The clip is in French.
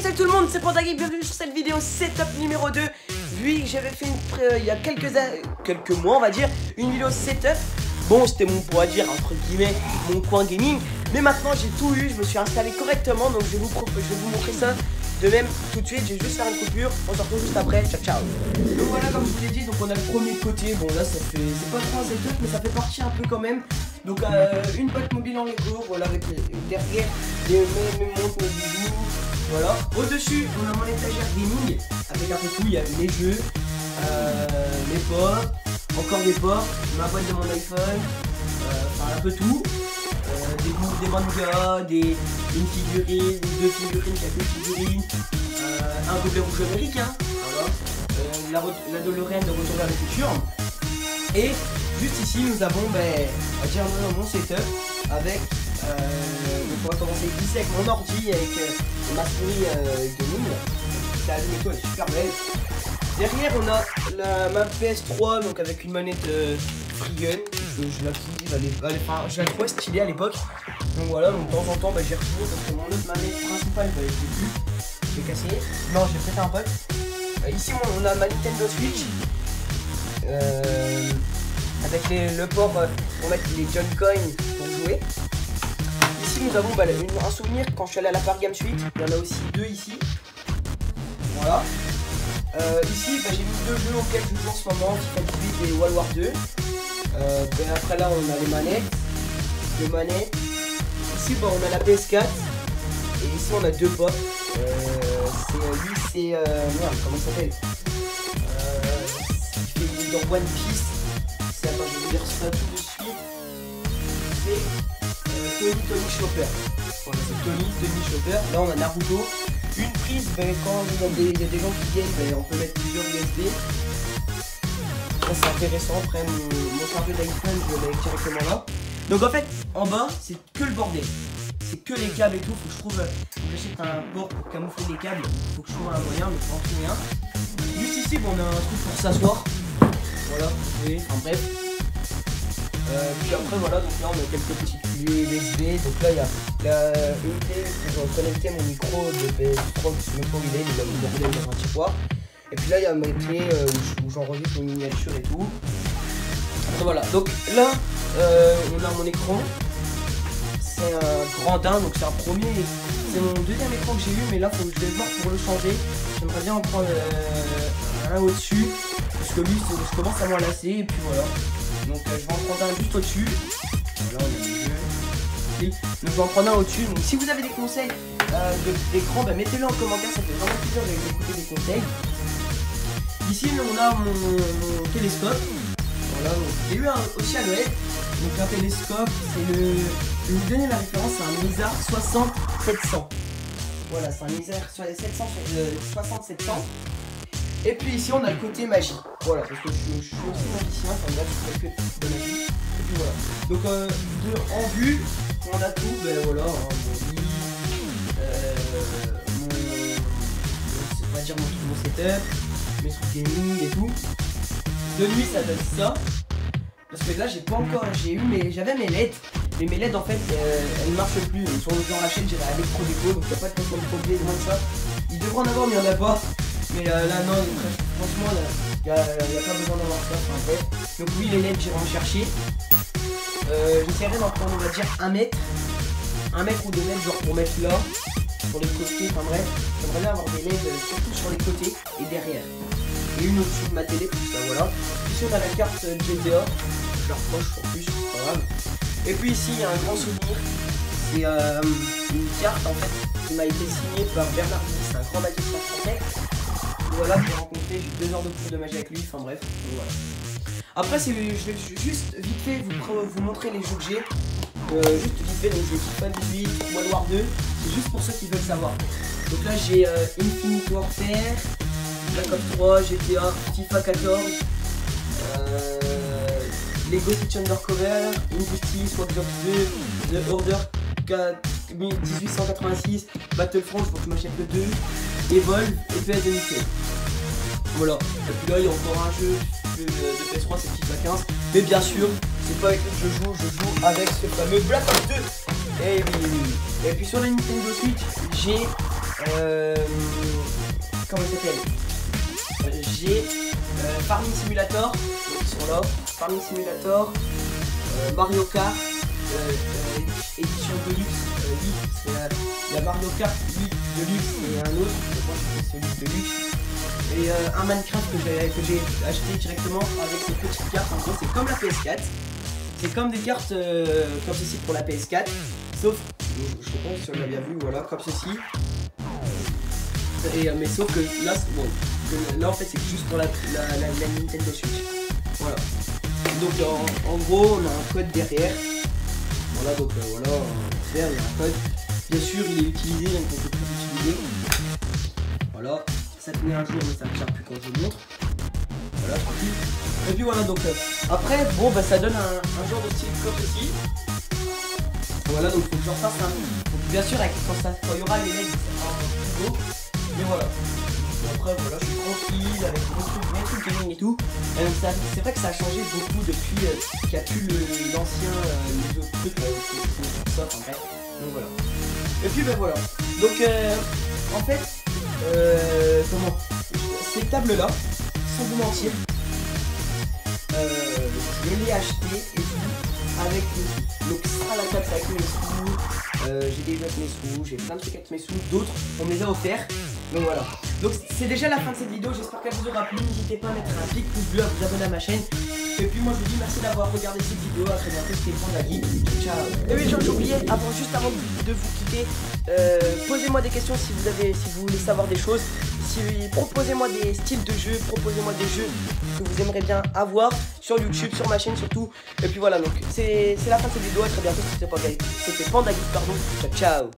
salut tout le monde, c'est Pandagui, bienvenue sur cette vidéo setup numéro 2. Vu que j'avais fait il y a quelques mois on va dire, une vidéo setup. Bon, c'était mon, on va dire, entre guillemets, mon coin gaming. Mais maintenant j'ai tout eu, je me suis installé correctement. Donc je vais vous montrer ça de même tout de suite. J'ai juste faire une coupure, on se retrouve juste après, ciao ciao. Donc voilà, comme je vous l'ai dit, donc on a le premier côté. Bon là ça fait, c'est pas trop un setup mais ça fait partie un peu quand même. Donc une boîte mobile en Lego, voilà, avec derrière mes montres, mes bijoux. Voilà. Au-dessus, on a mon étagère gaming avec un peu tout. Il y a mes jeux, mes ports, encore des ports, ma boîte de mon iPhone, enfin un peu tout. Des mangas, une figurine, deux figurines, quelques figurines, un gobelet rouge américain, voilà. La DeLorean de Retour vers le futur. Et juste ici, nous avons, on va dire, mon setup avec. On va commencer ici avec mon ordi, avec ma souris gaming. Ça allume et tout, elle est super belle. Derrière on a ma PS3, donc avec une manette Freegun. Je la trouvais stylée à l'époque. Donc voilà, donc de temps en temps j'ai retrouvé parce que mon autre manette principale je l'ai plus. Je l'ai cassé. Non, j'ai prêté un pote. Ici on a ma Nintendo Switch. Avec le port pour mettre les Joy-Con pour jouer. Ici nous avons un souvenir quand je suis allé à la Park Game Suite. Il y en a aussi deux ici. Voilà. Ici j'ai mis deux jeux auxquels je joue en ce moment, FIFA 18 et World War 2. Après là on a les manettes. Deux manettes. Ici on a la PS4. Et ici on a deux pops. C'est merde, comment ça s'appelle, il fait dans One Piece. Attends, je vais vous dire ça tout de suite. C'est Tony Chopper. Voilà, c'est Tony Chopper. Là on a Naruto. Une prise, quand il y a des gens qui viennent, on peut mettre plusieurs USB. Ça c'est intéressant. Après mon chargeur d'iPhone, je le mets directement là. Donc en fait, en bas, c'est que le bordel. C'est que les câbles et tout. Faut que je trouve. J'achète un port pour camoufler les câbles. Faut que je trouve un moyen, mais pour en trouver un. Juste ici, on a un truc pour s'asseoir. Voilà, vous voyez, enfin bref. Puis après voilà, donc là on a quelques petites clés USB. Donc là il y a une clé pour connecter mon micro de PS3, le micro il est dans un tiroir. Et puis là il y a mes clés où j'enregistre mes miniatures et tout. Après voilà, donc là on a mon écran. C'est un grand 1, donc c'est un premier. C'est mon deuxième écran que j'ai eu, mais là faut que je vais voir pour le changer. J'aimerais bien en prendre un au-dessus. Parce que lui, je commence à m'en lasser, et puis voilà. Donc je vais en prendre un juste au-dessus. Voilà, on a les jeux. Donc je vais en prendre un au-dessus. Donc si vous avez des conseils d'écran, mettez-le en commentaire, ça fait vraiment plaisir d'écouter des conseils. Ici on a mon télescope. Voilà, j'ai eu aussi à Noël. Donc un télescope, c'est le. Je vais vous donner la référence, c'est un Mizar 60-700. Voilà, c'est un Mizar 60-700. Et puis ici on a le côté magie. Voilà, parce que je suis aussi magicien, enfin là je fais que de magie. Et puis voilà. Donc en vue, on a tout, voilà, mon lit, on va dire mon setup, mes trucs gaming et tout. De nuit ça donne ça. Parce que là j'avais mes LED. Mais mes LED en fait elles marchent plus. Sur la chaîne j'ai la Electro Déco, donc il n'y a pas de contrôle produit, loin de ça. Il devrait en avoir mais il n'y en a pas. Mais là non, franchement il n'y a pas besoin d'avoir ça, enfin bref. Donc oui les LED j'irai en chercher. J'essaierai d'en prendre on va dire 1 mètre. 1 mètre ou 2 mètres genre pour mettre là. Sur les côtés, enfin bref. J'aimerais bien avoir des LED surtout sur les côtés et derrière. Et une au-dessus de ma télé, tout ça voilà. Ici on a la carte GTA. Je la reproche en plus, c'est pas grave. Et puis ici il y a un grand souvenir. C'est une carte en fait qui m'a été signée par Bernard Lee, c'est un grand magicien français. Voilà, j'ai rencontré, j'ai 2 heures de cours de magie avec lui, enfin bref, donc voilà. Après, je vais juste vite fait vous montrer les jeux que j'ai. Juste vite fait, donc j'ai FIFA 18, World War 2, c'est juste pour ceux qui veulent savoir. Donc là, j'ai Infinite Warfare, Black Ops 3, GTA, FIFA 14, Lego City Undercover, Injustice, Watch Dogs 2, The Order 1886, Battlefront, faut que je m'achète le 2, Evolve et PS 2016. Voilà, et puis là il y a encore un jeu de PS3, c'est FIFA 15. Mais bien sûr, c'est pas avec lui que je joue avec ce fameux Black Ops 2. Et puis sur la Nintendo Switch, j'ai comment il s'appelle, j'ai Farming Simulator, donc ils sont là, Farming Simulator, Mario Kart, édition Deluxe, il y a Mario Kart Deluxe et un autre, moi j'ai fait celui Deluxe, et un Minecraft que j'ai acheté directement avec ces petites cartes. En gros c'est comme la PS4, c'est comme des cartes comme ceci pour la PS4, sauf, je sais pas si on l'a bien vu, voilà, comme ceci. Et, mais sauf que là, bon, là en fait c'est juste pour la Nintendo Switch. Voilà. Donc en gros on a un code derrière. Voilà, donc voilà, il y a un code. Bien sûr il est utilisé, donc on peut plus l'utiliser. Voilà, ça tenait un jour mais ça ne charge plus quand je le montre. Voilà, tranquille. Et puis voilà, donc après, bon bah ça donne un genre de style comme ceci. Voilà, donc faut que j'en fasse un. Donc, bien sûr quand il y aura les legs, ça sera un peu plus beau. Mais voilà. Et après voilà, je suis tranquille avec mon truc gaming et tout. Et donc c'est vrai que ça a changé beaucoup depuis qu'il n'y a plus l'ancien truc tout ça, enfin bref. Donc voilà. Et puis ben voilà. Donc en fait comment, ces tables là, sans vous mentir, je l'ai acheté et tout avec mes sous. Donc ce sera la table avec mes sous. J'ai déjà avec mes sous, j'ai plein de trucs avec mes sous, d'autres on me les a offerts. Donc voilà. Donc c'est déjà la fin de cette vidéo, j'espère qu'elle vous aura plu. N'hésitez pas à mettre un big pouce bleu, à vous abonner à ma chaîne. Et puis moi je vous dis merci d'avoir regardé cette vidéo. À très bientôt, c'était Pandagui. Ciao. Et oui, j'ai oublié, juste avant de vous quitter, posez-moi des questions si vous voulez savoir des choses. Proposez-moi des styles de jeux, proposez-moi des jeux que vous aimeriez bien avoir sur YouTube, sur ma chaîne surtout. Et puis voilà, donc c'est la fin de cette vidéo, à très bientôt, c'était Pandagui, pardon. Ciao, ciao.